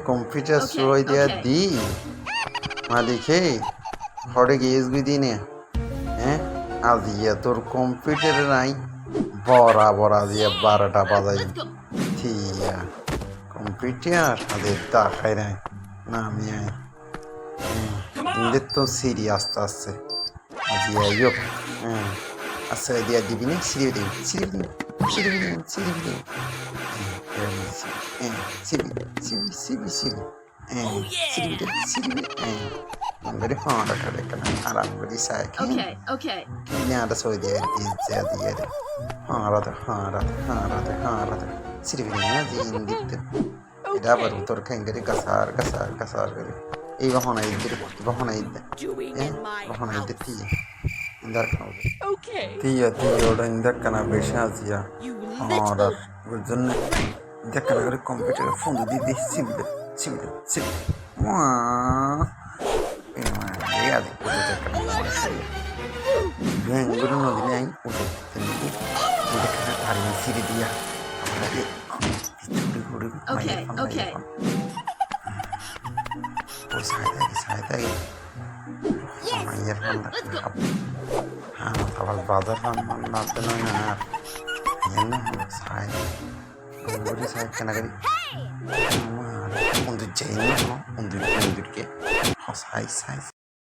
computer suoi dia di মালিকে হরে গিয়েস বিদিনে হ্যাঁ আজিয়া তোর কম্পিউটারে নাই বরা বরা দিয়ে 12টা বাজাই থিয়া কম্পিউটার আদের দেখাই নাই না আমি আই ইন্দের তো সিরি আস্তে আস্তে আজিয়া ইয়ো হ্যাঁ আচ্ছা দিয়া দিবি না সিরি দিবি সিরি দিবি সিরি দিবি সিরি দিবি CB Angry hard at it, and I'm very sad. Okay. Now that's why they did the other. Hard. Sitting in the Dabar Turkangari Kasar. Even when I did Doing in my the house. tea. In that kind of Okay. tea, in that kind of Beshazia. You little. With the kind of computer phone did this simple. Okay. Untuk